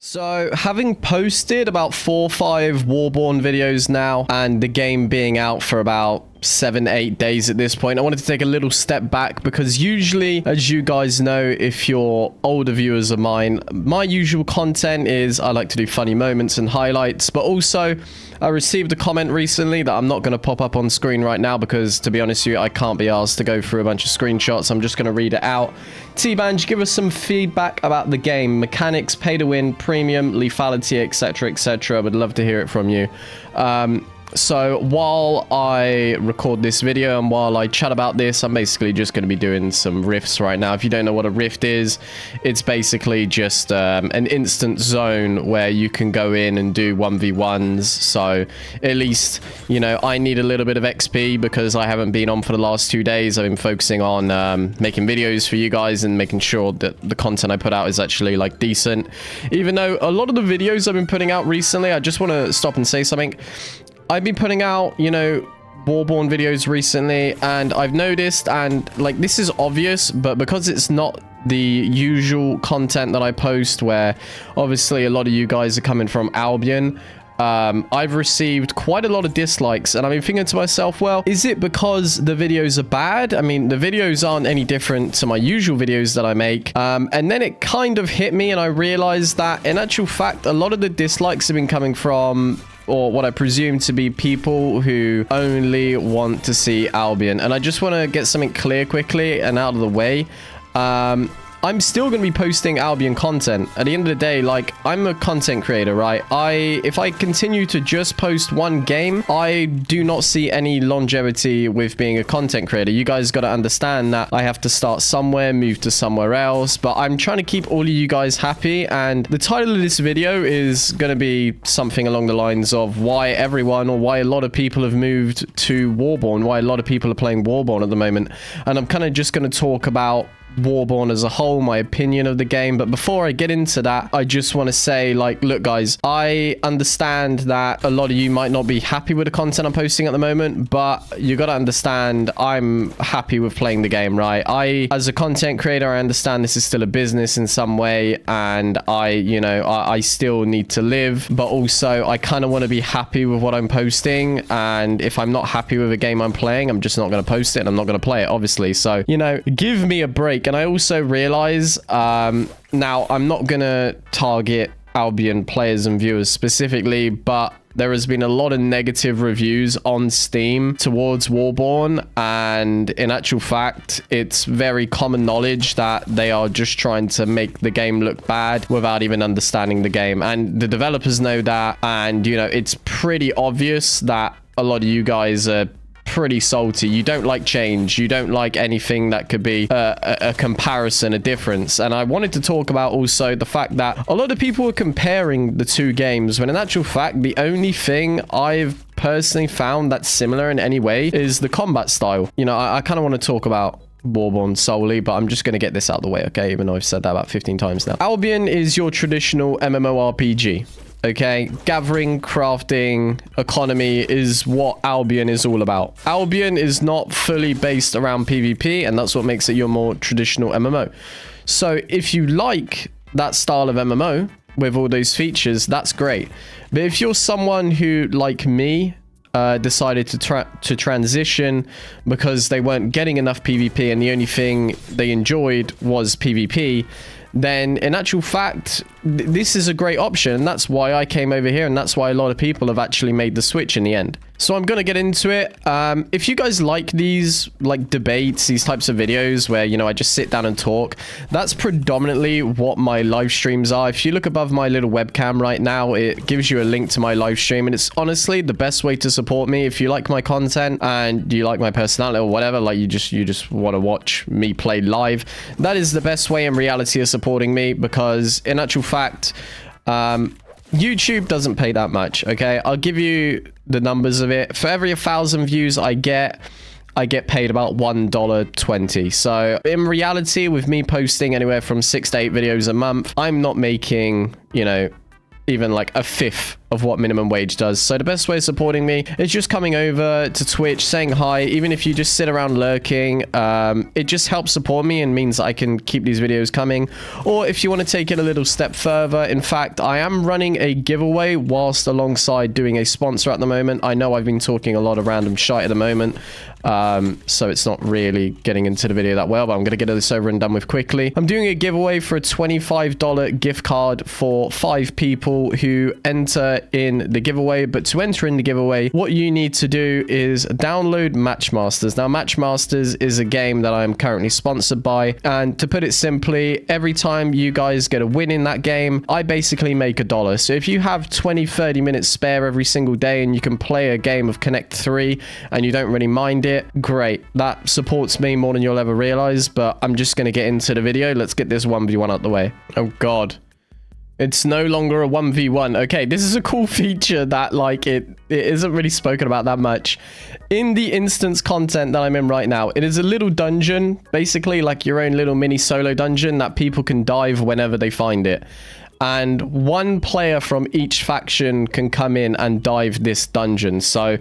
So, having posted about 4 or 5 Warborne videos now, and the game being out for about 7-8 days at this point, I wanted to take a little step back because usually, as you guys know, if you're older viewers of mine, my usual content is I like to do funny moments and highlights, but also I received a comment recently that I'm not going to pop up on screen right now because, to be honest with you, I can't be asked to go through a bunch of screenshots. I'm just going to read it out. T-Banj, give us some feedback about the game, mechanics, pay to win, premium, lethality, etc, etc. I would love to hear it from you. So while I record this video and while I chat about this, I'm basically just going to be doing some rifts right now. If you don't know what a rift is, it's basically just an instant zone where you can go in and do 1v1s. So at least, you know, I need a little bit of XP because I haven't been on for the last 2 days. I've been focusing on making videos for you guys and making sure that the content I put out is actually like decent. Even though a lot of the videos I've been putting out recently, I just want to stop and say something. I've been putting out, you know, Warborne videos recently, and I've noticed, and like this is obvious, but because it's not the usual content that I post, where obviously a lot of you guys are coming from Albion, I've received quite a lot of dislikes, and I've been thinking to myself, well, is it because the videos are bad? I mean, the videos aren't any different to my usual videos that I make. And then it kind of hit me, and I realized that in actual fact, a lot of the dislikes have been coming from, or what I presume to be, people who only want to see Albion. And I just want to get something clear quickly and out of the way. I'm still going to be posting Albion content. At the end of the day, like, I'm a content creator, right? If I continue to just post one game, I do not see any longevity with being a content creator. You guys got to understand that I have to start somewhere, move to somewhere else, but I'm trying to keep all of you guys happy. And the title of this video is going to be something along the lines of why everyone, or why a lot of people have moved to Warborne, why a lot of people are playing Warborne at the moment. And I'm kind of just going to talk about Warborne as a whole, my opinion of the game. But before I get into that, I just want to say, like, look guys, I understand that a lot of you might not be happy with the content I'm posting at the moment, but you got to understand I'm happy with playing the game, right? As a content creator, I understand this is still a business in some way, and I still need to live, but also I kind of want to be happy with what I'm posting. And if I'm not happy with a game I'm playing, I'm just not going to post it, and I'm not going to play it, obviously. So, you know, give me a break. And I also realize, now I'm not going to target Albion players and viewers specifically, but there has been a lot of negative reviews on Steam towards Warborne, and in actual fact, it's very common knowledge that they are just trying to make the game look bad without even understanding the game. And the developers know that, and, you know, it's pretty obvious that a lot of you guys are pretty salty. You don't like change. You don't like anything that could be a comparison, a difference. And I wanted to talk about also the fact that a lot of people are comparing the two games, when in actual fact, the only thing I've personally found that's similar in any way is the combat style. You know, I kind of want to talk about Warborne solely, but I'm just going to get this out of the way, okay? Even though I've said that about 15 times now. Albion is your traditional MMORPG. Okay, gathering, crafting, economy is what Albion is all about. Albion is not fully based around PvP, and that's what makes it your more traditional MMO. So if you like that style of MMO with all those features, that's great. But if you're someone who, like me, decided to transition because they weren't getting enough PvP and the only thing they enjoyed was PvP, then in actual fact, this is a great option. That's why I came over here, and that's why a lot of people have actually made the switch in the end. So I'm going to get into it. If you guys like these, like, debates, these types of videos where, you know, I just sit down and talk, that's predominantly what my live streams are. If you look above my little webcam right now, it gives you a link to my live stream, and it's honestly the best way to support me. If you like my content and you like my personality or whatever, like you just want to watch me play live, that is the best way in reality of supporting me, because in actual fact, YouTube doesn't pay that much, okay? I'll give you the numbers of it. For every 1,000 views I get paid about $1.20. So in reality, with me posting anywhere from 6 to 8 videos a month, I'm not making, you know, even like a fifth of what minimum wage does. So the best way of supporting me is just coming over to Twitch, saying hi. Even if you just sit around lurking, it just helps support me and means I can keep these videos coming. Or if you want to take it a little step further, in fact, I am running a giveaway whilst alongside doing a sponsor at the moment. I know I've been talking a lot of random shite at the moment, so it's not really getting into the video that well, but I'm going to get this over and done with quickly. I'm doing a giveaway for a $25 gift card for 5 people who enter in the giveaway. But to enter in the giveaway, what you need to do is download Matchmasters. Now, Matchmasters is a game that I'm currently sponsored by, and to put it simply, every time you guys get a win in that game, I basically make $1. So if you have 20-30 minutes spare every single day and you can play a game of Connect 3 and you don't really mind it, great. That supports me more than you'll ever realize. But I'm just going to get into the video. Let's get this 1v1 out the way. Oh god, it's no longer a 1v1. Okay, this is a cool feature that, like, it isn't really spoken about that much in the instance content that I'm in right now. It is a little dungeon, basically like your own little mini solo dungeon that people can dive whenever they find it. And one player from each faction can come in and dive this dungeon. So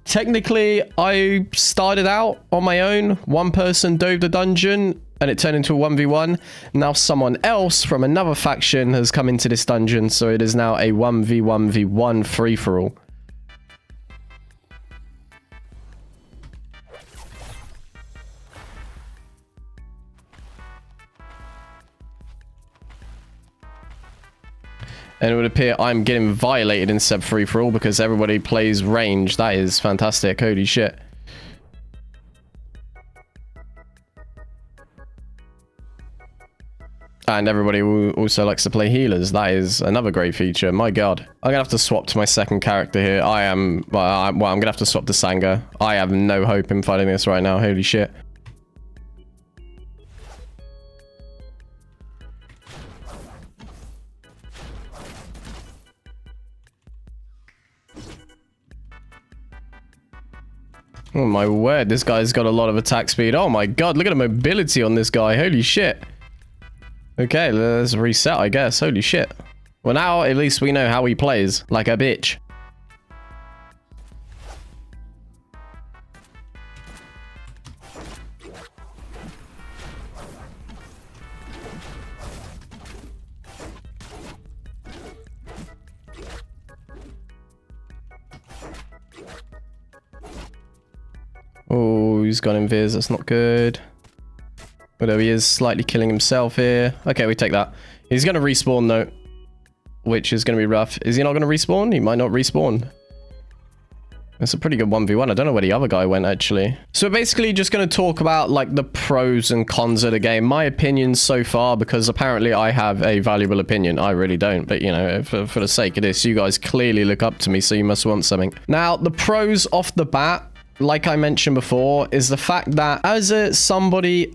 technically, I started out on my own. One person dove the dungeon, and it turned into a 1v1. Now someone else from another faction has come into this dungeon, so it is now a 1v1v1 free-for-all. And it would appear I'm getting violated instead of free-for-all because everybody plays range. That is fantastic. Holy shit. And everybody also likes to play healers. That is another great feature. My god. I'm gonna have to swap to my second character here. I'm gonna have to swap to Sanga. I have no hope in fighting this right now. Holy shit. Oh my word, this guy's got a lot of attack speed. Oh my god, look at the mobility on this guy. Holy shit. Okay, let's reset, I guess. Holy shit. Well, now at least we know how he plays. Like a bitch. Oh, he's got invis. That's not good. Although he is slightly killing himself here. Okay, we take that. He's going to respawn, though, which is going to be rough. Is he not going to respawn? He might not respawn. It's a pretty good 1v1. I don't know where the other guy went, actually. So we're basically just going to talk about, like, the pros and cons of the game. My opinions so far, because apparently I have a valuable opinion. I really don't, but, you know, for the sake of this, you guys clearly look up to me, so you must want something. Now, the pros off the bat, like I mentioned before, is the fact that as somebody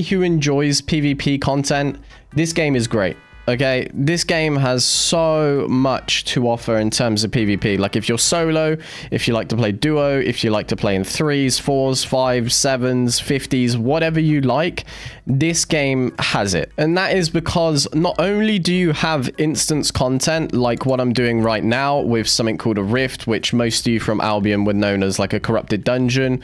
who enjoys PvP content, this game is great. Okay, this game has so much to offer in terms of PvP. Like, if you're solo, if you like to play duo, if you like to play in 3s, 4s, 5s, 7s, 50s, whatever you like, this game has it. And that is because not only do you have instance content like what I'm doing right now with something called a rift, which most of you from Albion would know as like a corrupted dungeon,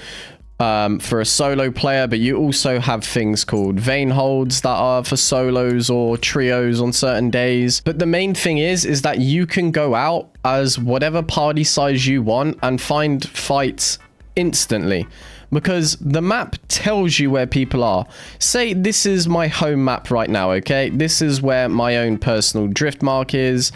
for a solo player, but you also have things called vein holds that are for solos or trios on certain days. But the main thing is that you can go out as whatever party size you want and find fights instantly, because the map tells you where people are. Say this is my home map right now, okay? This is where my own personal drift mark is.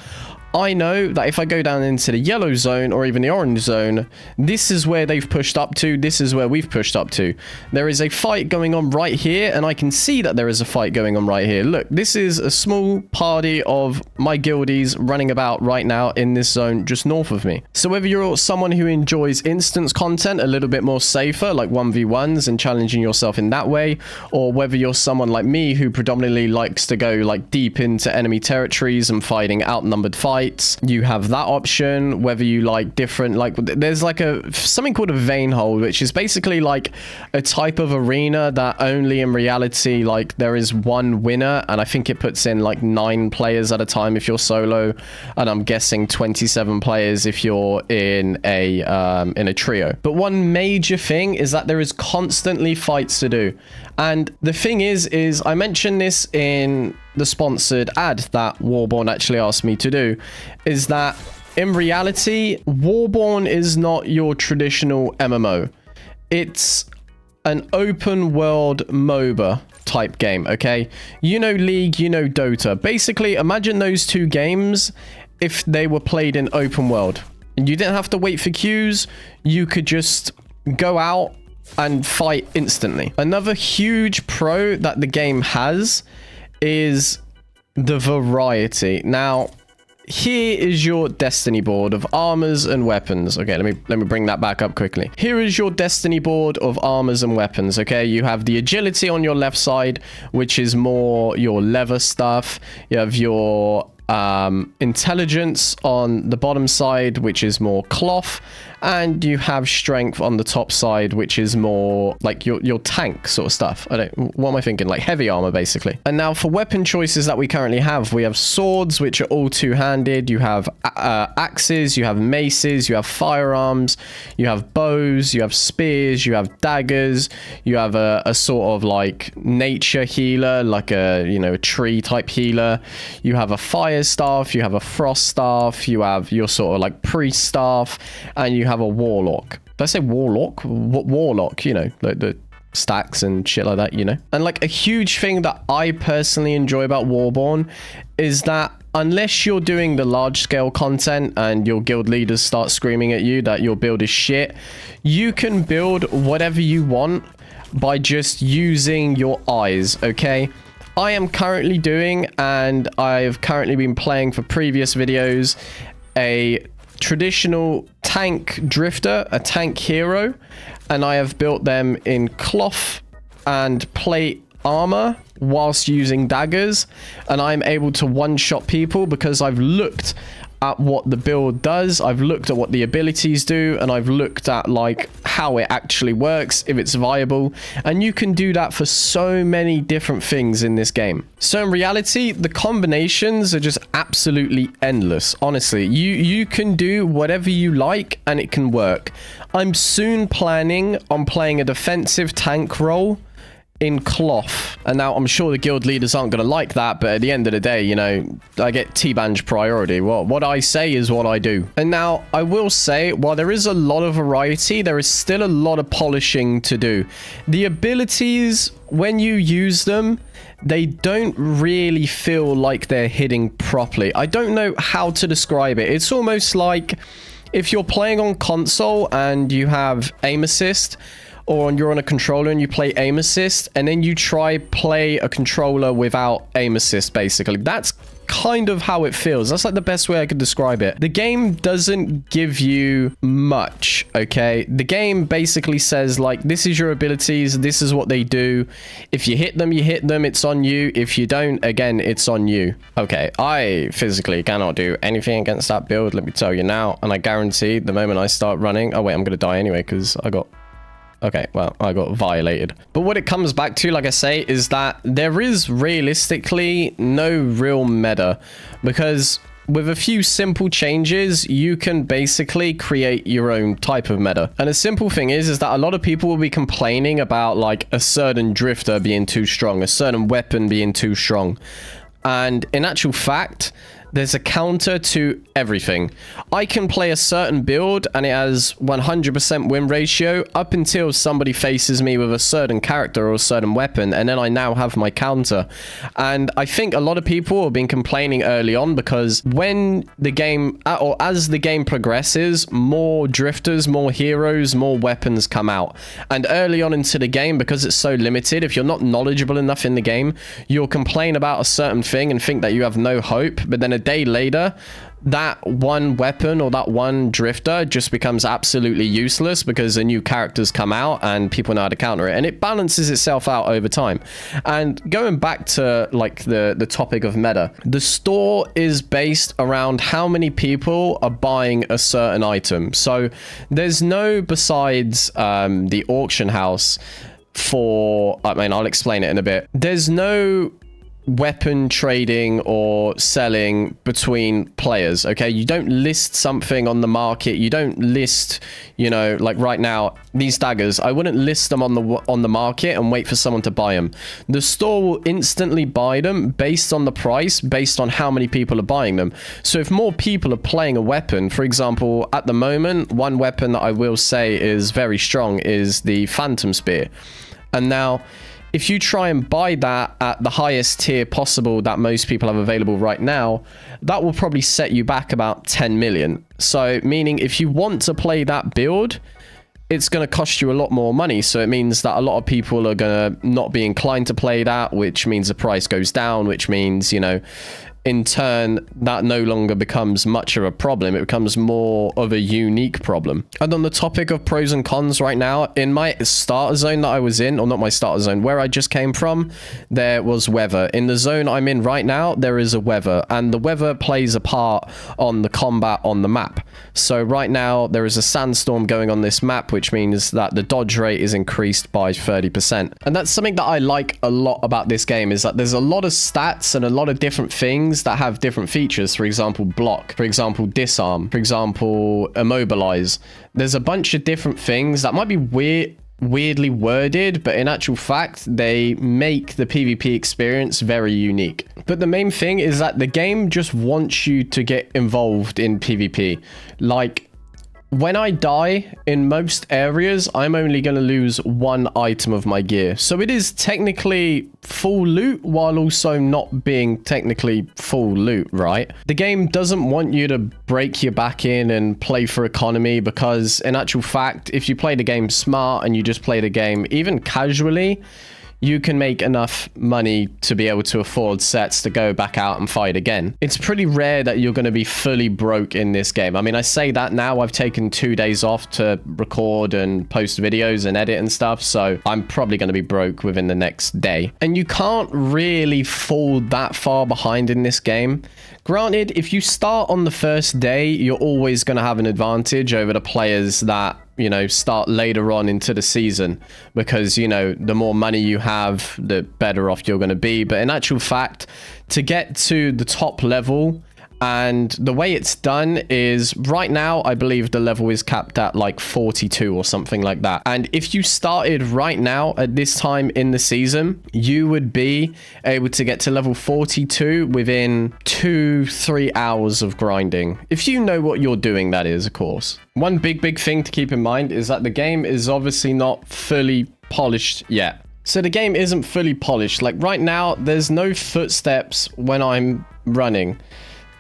I know that if I go down into the yellow zone or even the orange zone, this is where they've pushed up to, this is where we've pushed up to. There is a fight going on right here, and I can see that there is a fight going on right here. Look, this is a small party of my guildies running about right now in this zone just north of me. So whether you're someone who enjoys instance content a little bit more safer, like 1v1s and challenging yourself in that way, or whether you're someone like me who predominantly likes to go like deep into enemy territories and fighting outnumbered 5 fights, you have that option. Whether you like different, like there's like something called a vein hold, which is basically like a type of arena that only in reality, like there is one winner, and I think it puts in like 9 players at a time if you're solo, and I'm guessing 27 players if you're in a trio. But one major thing is that there is constantly fights to do. And the thing is I mentioned this in the sponsored ad that Warborne actually asked me to do, is that in reality, Warborne is not your traditional MMO. It's an open world MOBA type game, okay? You know League, you know Dota. Basically, imagine those two games if they were played in open world. And you didn't have to wait for queues. You could just go out and fight instantly. Another huge pro that the game has is the variety. Now, here is your destiny board of armors and weapons. Okay, let me bring that back up quickly. Here is your destiny board of armors and weapons. Okay, you have the agility on your left side, which is more your leather stuff. You have your intelligence on the bottom side, which is more cloth, and you have strength on the top side, which is more like your tank sort of stuff. What am I thinking? Like heavy armor, basically. And now for weapon choices that we currently have, we have swords, which are all two-handed. You have axes, you have maces, you have firearms, you have bows, you have spears, you have daggers, you have a sort of like nature healer, like a tree type healer. You have a fire staff, you have a frost staff, you have your sort of like priest staff, and you have a warlock. Did I say warlock? Warlock, like the stacks and shit like that, And like a huge thing that I personally enjoy about Warborne is that unless you're doing the large scale content and your guild leaders start screaming at you that your build is shit, you can build whatever you want by just using your eyes, okay? I am currently doing, and I've currently been playing for previous videos, a traditional tank drifter, a tank hero, and I have built them in cloth and plate armor whilst using daggers, and I'm able to one-shot people because I've looked at what the build does, I've looked at what the abilities do, and I've looked at like how it actually works, if it's viable, and you can do that for so many different things in this game. So in reality, the combinations are just absolutely endless. Honestly, you can do whatever you like and it can work. I'm soon planning on playing a defensive tank role in cloth, and now I'm sure the guild leaders aren't going to like that, but at the end of the day, I get T-Banj priority. What I say is what I do. And now I will say, while there is a lot of variety, there is still a lot of polishing to do. The abilities, when you use them, they don't really feel like they're hitting properly. I don't know how to describe it. It's almost like if you're playing on console and you have aim assist, or you're on a controller and you play aim assist, and then you try play a controller without aim assist, basically. That's kind of how it feels. That's like the best way I could describe it. The game doesn't give you much, okay? The game basically says, like, this is your abilities, this is what they do. If you hit them, it's on you. If you don't, again, it's on you. Okay, I physically cannot do anything against that build, let me tell you now. And I guarantee the moment I start running... Oh, wait, I'm going to die anyway because I got... Okay, well, I got violated. But what it comes back to, like I say, is that there is realistically no real meta, because with a few simple changes, you can basically create your own type of meta. And a simple thing is that a lot of people will be complaining about like a certain drifter being too strong, a certain weapon being too strong. And in actual fact, there's a counter to everything. I can play a certain build and it has 100% win ratio up until somebody faces me with a certain character or a certain weapon, and then I now have my counter. And I think a lot of people have been complaining early on because when the game, or as the game progresses, more drifters, more heroes, more weapons come out. And early on into the game, because it's so limited, if you're not knowledgeable enough in the game, you'll complain about a certain thing and think that you have no hope, but then day later, that one weapon or that one drifter just becomes absolutely useless because a new character's come out and people know how to counter it, and it balances itself out over time. And going back to like the topic of meta, the store is based around how many people are buying a certain item. So there's no, besides the auction house for, I mean, I'll explain it in a bit, there's no weapon trading or selling between players. Okay, you don't list something on the market, you don't list, you know, like right now these daggers, I wouldn't list them on the market and wait for someone to buy them. The store will instantly buy them based on the price, based on how many people are buying them. So if more people are playing a weapon, for example, at the moment, one weapon that I will say is very strong is the Phantom Spear. And now if you try and buy that at the highest tier possible that most people have available right now, that will probably set you back about 10 million. So meaning if you want to play that build, it's going to cost you a lot more money. So it means that a lot of people are going to not be inclined to play that, which means the price goes down, which means, you know, in turn, that no longer becomes much of a problem. It becomes more of a unique problem. And on the topic of pros and cons right now, in my starter zone that I was in, or not my starter zone, where I just came from, there was weather. In the zone I'm in right now, there is a weather, and the weather plays a part on the combat on the map. So right now there is a sandstorm going on this map, which means that the dodge rate is increased by 30%. And that's something that I like a lot about this game, is that there's a lot of stats and a lot of different things that have different features. For example, block, for example, disarm, for example, immobilize. There's a bunch of different things that might be weirdly worded, but in actual fact, they make the PvP experience very unique. But the main thing is that the game just wants you to get involved in PvP. Like, when I die in most areas, I'm only going to lose one item of my gear. So it is technically full loot while also not being technically full loot, right? The game doesn't want you to break your back in and play for economy, because in actual fact, if you play the game smart and you just play the game even casually, you can make enough money to be able to afford sets to go back out and fight again. It's pretty rare that you're going to be fully broke in this game. I mean, I say that now. I've taken 2 days off to record and post videos and edit and stuff, so I'm probably going to be broke within the next day. And you can't really fall that far behind in this game. Granted, if you start on the first day, you're always going to have an advantage over the players that, you know, start later on into the season, because, you know, the more money you have, the better off you're going to be. But in actual fact, to get to the top level, and the way it's done is right now, I believe the level is capped at like 42 or something like that. And if you started right now at this time in the season, you would be able to get to level 42 within 2-3 hours of grinding. If you know what you're doing, that is, of course. One big thing to keep in mind is that the game is obviously not fully polished yet. So the game isn't fully polished. Like right now, there's no footsteps when I'm running.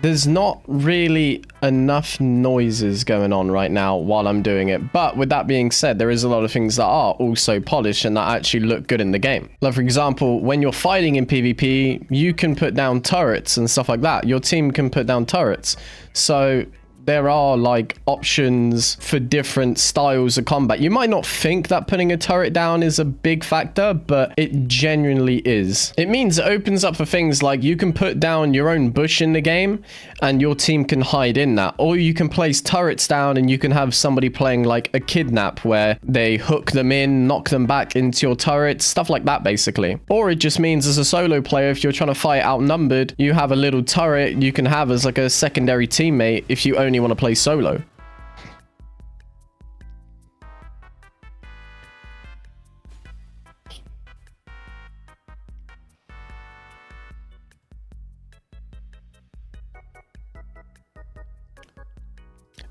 There's not really enough noises going on right now while I'm doing it. But with that being said, there is a lot of things that are also polished and that actually look good in the game. Like, for example, when you're fighting in PvP, you can put down turrets and stuff like that. Your team can put down turrets. So there are like options for different styles of combat. You might not think that putting a turret down is a big factor, but it genuinely is. It means it opens up for things like you can put down your own bush in the game and your team can hide in that. Or you can place turrets down and you can have somebody playing like a kidnap where they hook them in, knock them back into your turret, stuff like that basically. Or it just means as a solo player, if you're trying to fight outnumbered, you have a little turret you can have as like a secondary teammate if you only want to play solo.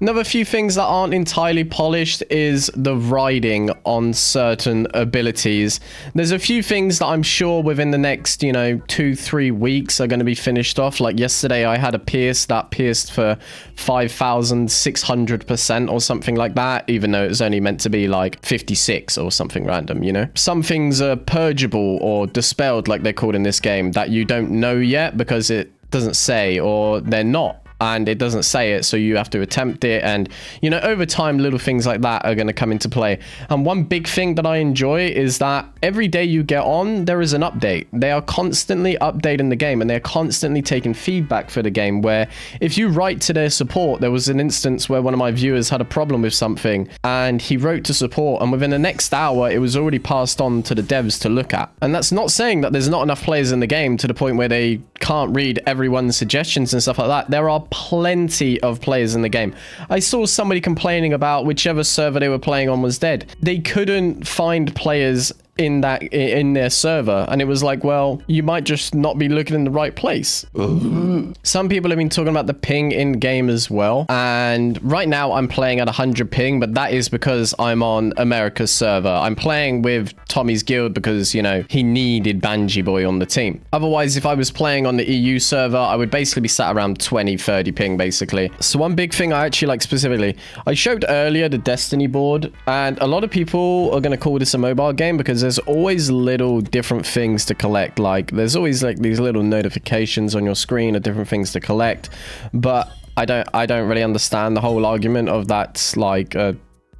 Another few things that aren't entirely polished is the riding on certain abilities. There's a few things that I'm sure within the next, 2-3 weeks are going to be finished off. Like yesterday, I had a pierce that pierced for 5,600% or something like that, even though it was only meant to be like 56 or something random, Some things are purgeable or dispelled, like they're called in this game, that you don't know yet because it doesn't say, or they're not. And it doesn't say it, so you have to attempt it. And, you know, over time, little things like that are going to come into play. And one big thing that I enjoy is that every day you get on, there is an update. They are constantly updating the game, and they're constantly taking feedback for the game, where if you write to their support, there was an instance where one of my viewers had a problem with something, and he wrote to support, and within the next hour, it was already passed on to the devs to look at. And that's not saying that there's not enough players in the game to the point where they can't read everyone's suggestions and stuff like that. There are plenty of players in the game. I saw somebody complaining about whichever server they were playing on was dead. They couldn't find players in their server, and it was like, well, you might just not be looking in the right place. Some people have been talking about the ping in game as well, and right now I'm playing at 100 ping, but that is because I'm on America's server. I'm playing with Tommy's guild because, you know, he needed Banji Boy on the team. Otherwise, if I was playing on the EU server, I would basically be sat around 20-30 ping basically. So one big thing I actually like specifically, I showed earlier the Destiny board, and a lot of people are going to call this a mobile game because there's always little different things to collect. Like there's always like these little notifications on your screen of different things to collect, but I don't really understand the whole argument of that's like a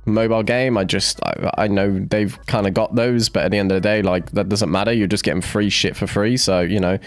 mobile game. I know they've kind of got those, but at the end of the day, like, that doesn't matter. You're just getting free shit for free, so, you know,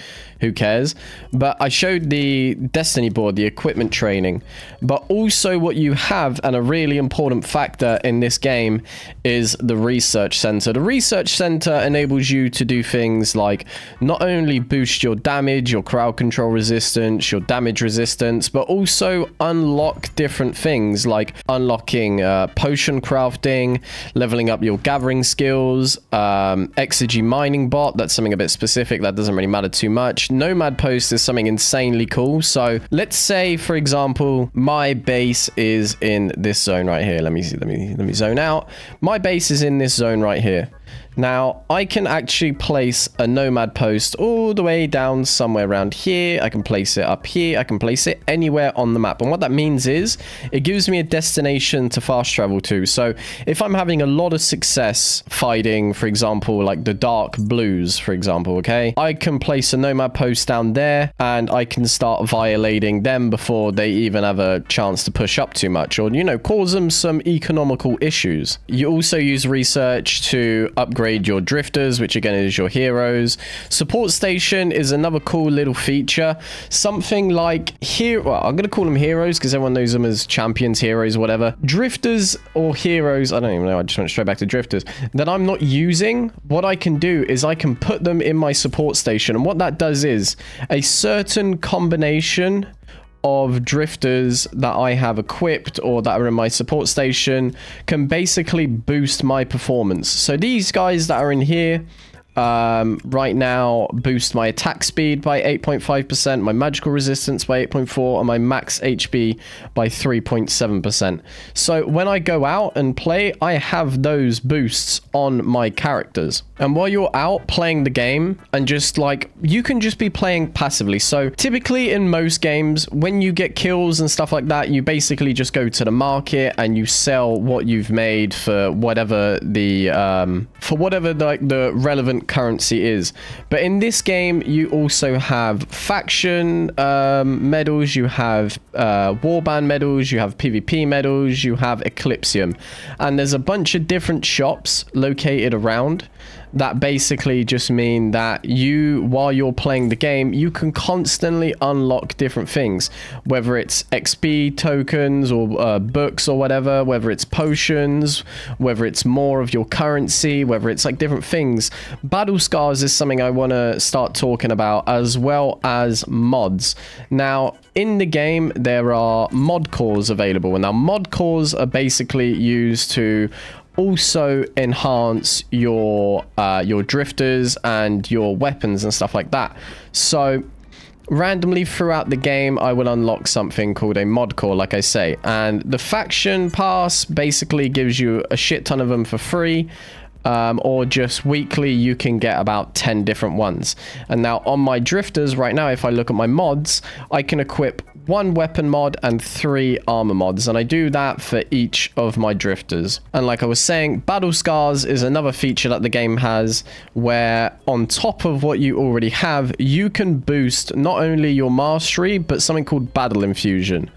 who cares? But I showed the Destiny board, the equipment training, but also what you have, and a really important factor in this game, is the research center. The research center enables you to do things like not only boost your damage, your crowd control resistance, your damage resistance, but also unlock different things like unlocking potion crafting, leveling up your gathering skills, exergy mining bot. That's something a bit specific that doesn't really matter too much. Nomad post is something insanely cool. So let's say, for example, my base is in this zone right here. Let me zone out. My base is in this zone right here. Now, I can actually place a nomad post all the way down somewhere around here. I can place it up here. I can place it anywhere on the map. And what that means is it gives me a destination to fast travel to. So if I'm having a lot of success fighting, for example, like the Dark Blues, for example, okay, I can place a nomad post down there and I can start violating them before they even have a chance to push up too much, or, you know, cause them some economical issues. You also use research to upgrade your drifters, which again is your heroes. Support station is another cool little feature. Something like here, well, I'm going to call them heroes because everyone knows them as champions, heroes, whatever. Drifters or heroes, I don't even know, I just went straight back to drifters, that I'm not using. What I can do is I can put them in my support station, and what that does is a certain combination of drifters that I have equipped or that are in my support station can basically boost my performance. So these guys that are in here right now boost my attack speed by 8.5%, my magical resistance by 8.4%, and my max HP by 3.7%. So when I go out and play, I have those boosts on my characters. And while you're out playing the game, and just like, you can just be playing passively. So typically in most games, when you get kills and stuff like that, you basically just go to the market and you sell what you've made for whatever the like the relevant currency is. But in this game, you also have faction medals, you have warband medals, you have PvP medals, you have Eclipsium, and there's a bunch of different shops located around that basically just mean that you, while you're playing the game, you can constantly unlock different things, whether it's XP tokens or books or whatever, whether it's potions, whether it's more of your currency, whether it's like different things. Battle scars is something I want to start talking about, as well as mods. Now, in the game, there are mod cores available. Now, mod cores are basically used to also enhance your drifters and your weapons and stuff like that. So randomly throughout the game, I will unlock something called a mod core, like I say, and the faction pass basically gives you a shit ton of them for free. or just weekly, you can get about 10 different ones. And now on my drifters right now, if I look at my mods, I can equip 1 weapon mod and 3 armor mods, and I do that for each of my drifters. And like I was saying, battle scars is another feature that the game has, where on top of what you already have, you can boost not only your mastery but something called battle infusion.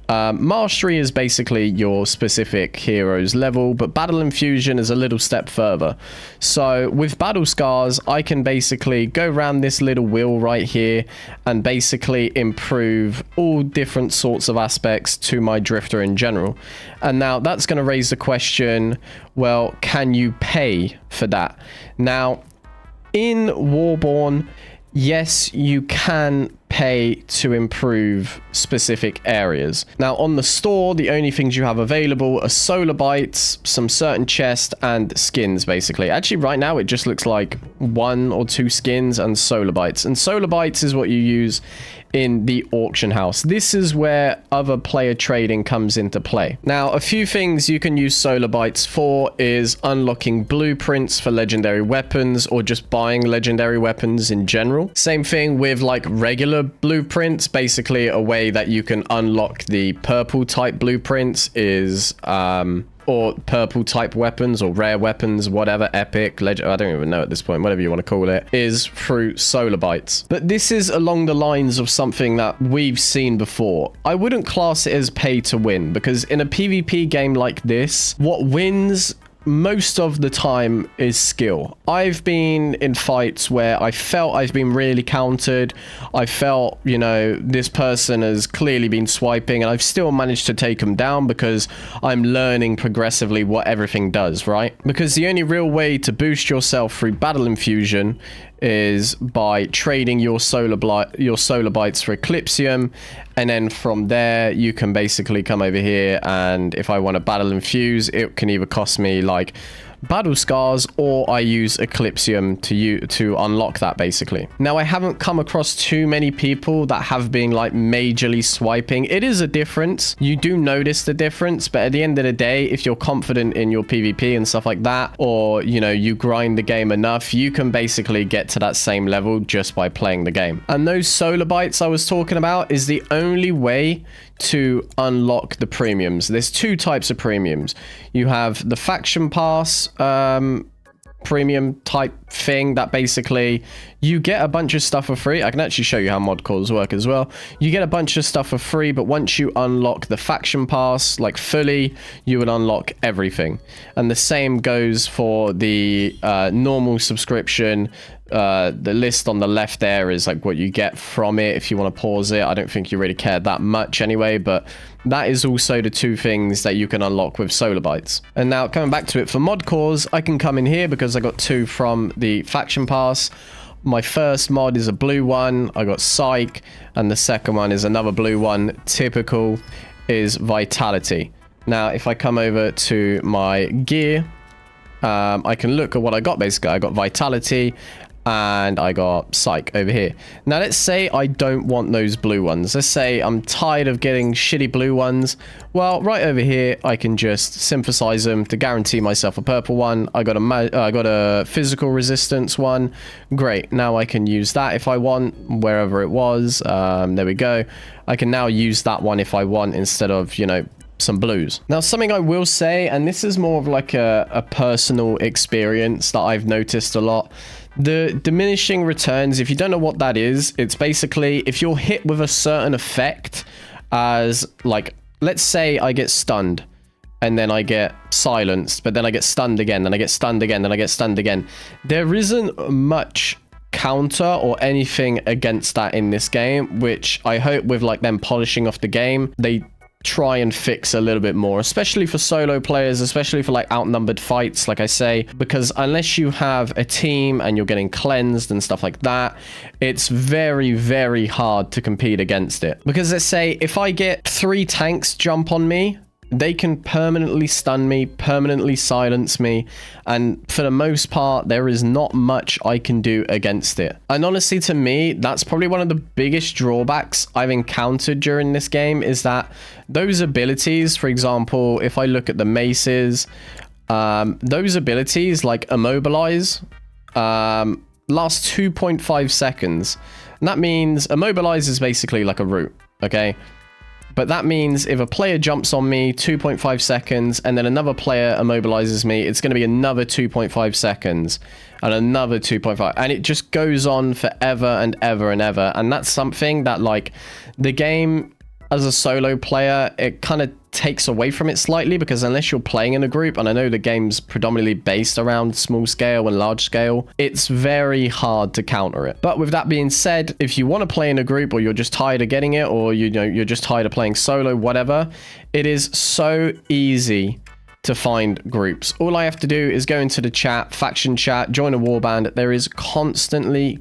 Mastery is basically your specific hero's level, but battle infusion is a little step further. So with battle scars, I can basically go around this little wheel right here and basically improve all different sorts of aspects to my drifter in general. And now that's going to raise the question, well, can you pay for that? Now, in Warborne, yes, you can pay to improve specific areas. Now, on the store, the only things you have available are solar bites, some certain chests, and skins, basically. Actually, right now, it just looks like 1 or 2 skins and solar bites. And solar bites is what you use in the auction house. This is where other player trading comes into play. Now, a few things you can use solar bites for is unlocking blueprints for legendary weapons, or just buying legendary weapons in general. Same thing with like regular blueprints. Basically, a way that you can unlock the purple type blueprints is or purple type weapons or rare weapons, whatever, epic, legend, I don't even know at this point, whatever you want to call it, is through solar bites. But this is along the lines of something that we've seen before. I wouldn't class it as pay to win, because in a PvP game like this, what wins most of the time is skill. I've been in fights where I felt I've been really countered. I felt, you know, this person has clearly been swiping, and I've still managed to take them down because I'm learning progressively what everything does, right? Because the only real way to boost yourself through battle infusion is by trading your solar bites for Eclipsium, and then from there you can basically come over here, and if I want to battle infuse, it can either cost me like battle scars, or I use Eclipsium to unlock that, basically. Now, I haven't come across too many people that have been like majorly swiping. It is a difference. You do notice the difference, but at the end of the day, if you're confident in your PvP and stuff like that, or, you know, you grind the game enough, you can basically get to that same level just by playing the game. And those solar bites I was talking about is the only way to unlock the premiums. There's 2 types of premiums. You have the faction pass premium type thing that basically you get a bunch of stuff for free. I can actually show you how mod calls work as well. You get a bunch of stuff for free, but once you unlock the faction pass like fully, you would unlock everything. And the same goes for the normal subscription. The list on the left there is like what you get from it if you want to pause it. I don't think you really care that much anyway, but that is also the 2 things that you can unlock with solar bites. And now coming back to it for mod cores, I can come in here because I got 2 from the faction pass. My first mod is a blue one, I got Psych, and the second one is another blue one. Typical is Vitality. Now if I come over to my gear, I can look at what I got. Basically I got Vitality and I got Psych over here. Now let's say I don't want those blue ones. Let's say I'm tired of getting shitty blue ones. Well, right over here I can just synthesize them to guarantee myself a purple one. I got a physical resistance one. Great. Now I can use that if I want, wherever it was. There we go. I can now use that one if I want, instead of, you know, some blues. Now, something I will say, and this is more of like a personal experience that I've noticed a lot, the diminishing returns, if you don't know what that is, it's basically if you're hit with a certain effect, as like, let's say I get stunned and then I get silenced, but then I get stunned again, then I get stunned again, then I get stunned again. There isn't much counter or anything against that in this game, which I hope with like them polishing off the game, they try and fix a little bit more, especially for solo players, especially for like outnumbered fights, like I say, because unless you have a team and you're getting cleansed and stuff like that, it's very, very hard to compete against it. Because let's say if I get 3 tanks jump on me, they can permanently stun me, permanently silence me, and for the most part, there is not much I can do against it. And honestly, to me, that's probably one of the biggest drawbacks I've encountered during this game, is that those abilities, for example, if I look at the maces, those abilities like immobilize last 2.5 seconds. And that means immobilize is basically like a root, okay? But that means if a player jumps on me 2.5 seconds and then another player immobilizes me, it's going to be another 2.5 seconds and another 2.5. And it just goes on forever and ever and ever. And that's something that, like, the game as a solo player, it kind of takes away from it slightly, because unless you're playing in a group, and I know the game's predominantly based around small scale and large scale, it's very hard to counter it. But with that being said, if you want to play in a group, or you're just tired of getting it, or you're just tired of playing solo, whatever, it is so easy to find groups. All I have to do is go into the chat, faction chat, join a warband. There is constantly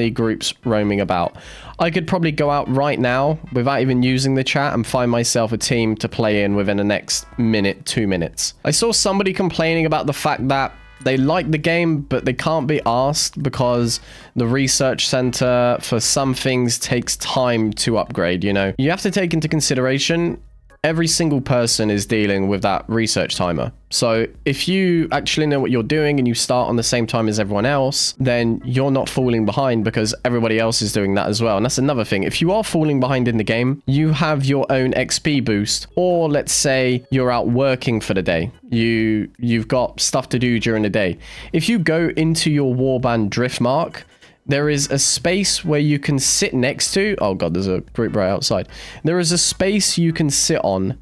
groups roaming about. I could probably go out right now without even using the chat and find myself a team to play in within the next minute, 2 minutes. I saw somebody complaining about the fact that they like the game, but they can't be asked because the research center for some things takes time to upgrade, you know? You have to take into consideration every single person is dealing with that research timer. So if you actually know what you're doing and you start on the same time as everyone else, then you're not falling behind because everybody else is doing that as well. And that's another thing. If you are falling behind in the game, you have your own XP boost. Or let's say you're out working for the day. You've got stuff to do during the day. If you go into your warband drift mark, there is a space where you can sit next to... Oh god, there's a group right outside. There is a space you can sit on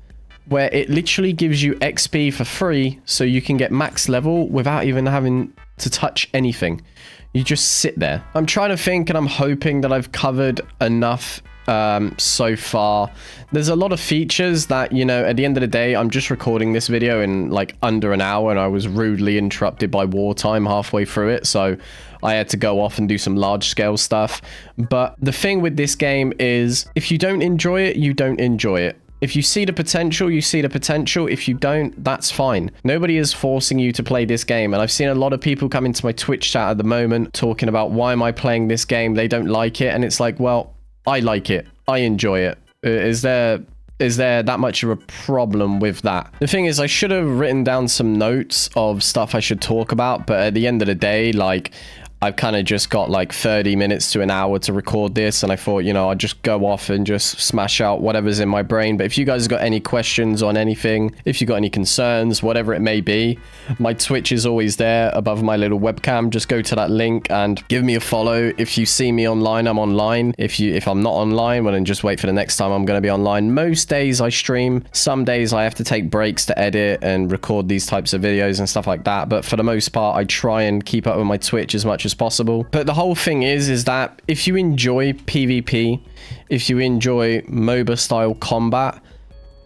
where it literally gives you XP for free, so you can get max level without even having to touch anything. You just sit there. I'm trying to think, and I'm hoping that I've covered enough so far. There's a lot of features that, you know, at the end of the day, I'm just recording this video in like under an hour, and I was rudely interrupted by wartime halfway through it, so I had to go off and do some large scale stuff. But the thing with this game is, if you don't enjoy it, you don't enjoy it. If you see the potential, you see the potential. If you don't, that's fine. Nobody is forcing you to play this game. And I've seen a lot of people come into my Twitch chat at the moment talking about, why am I playing this game? They don't like it. And it's like, well, I like it. I enjoy it. Is there that much of a problem with that? The thing is, I should have written down some notes of stuff I should talk about, but at the end of the day, like, I've kind of just got like 30 minutes to an hour to record this, and I thought, you know, I'd just go off and just smash out whatever's in my brain. But if you guys have got any questions on anything, if you got any concerns, whatever it may be, my Twitch is always there above my little webcam. Just go to that link and give me a follow. If you see me online, I'm online. If I'm not online, well, then just wait for the next time I'm going to be online. Most days I stream. Some days I have to take breaks to edit and record these types of videos and stuff like that. But for the most part, I try and keep up with my Twitch as much as possible. But the whole thing is that if you enjoy PvP, if you enjoy MOBA style combat,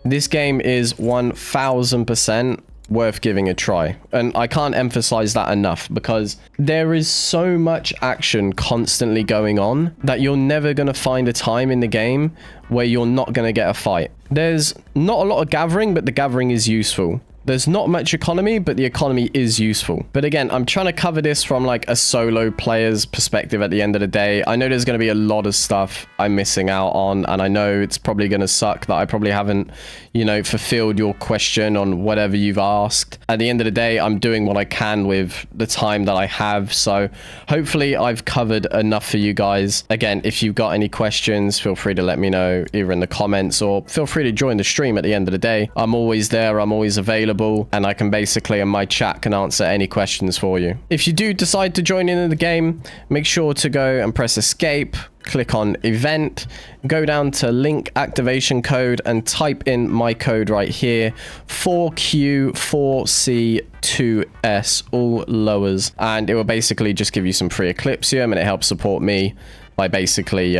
this game is 1000% worth giving a try. And I can't emphasize that enough, because there is so much action constantly going on that you're never going to find a time in the game where you're not going to get a fight. There's not a lot of gathering, but the gathering is useful. There's not much economy, but the economy is useful. But again, I'm trying to cover this from like a solo player's perspective at the end of the day. I know there's going to be a lot of stuff I'm missing out on, and I know it's probably going to suck that I probably haven't, you know, fulfilled your question on whatever you've asked. At the end of the day, I'm doing what I can with the time that I have. So hopefully I've covered enough for you guys. Again, if you've got any questions, feel free to let me know either in the comments, or feel free to join the stream at the end of the day. I'm always there. I'm always available. And I can basically, in my chat, can answer any questions for you. If you do decide to join in the game, make sure to go and press escape, click on event, go down to link activation code and type in my code right here, 4Q4C2S, all lowers, and it will basically just give you some free Eclipsium, and it helps support me by basically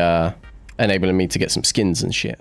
enabling me to get some skins and shit.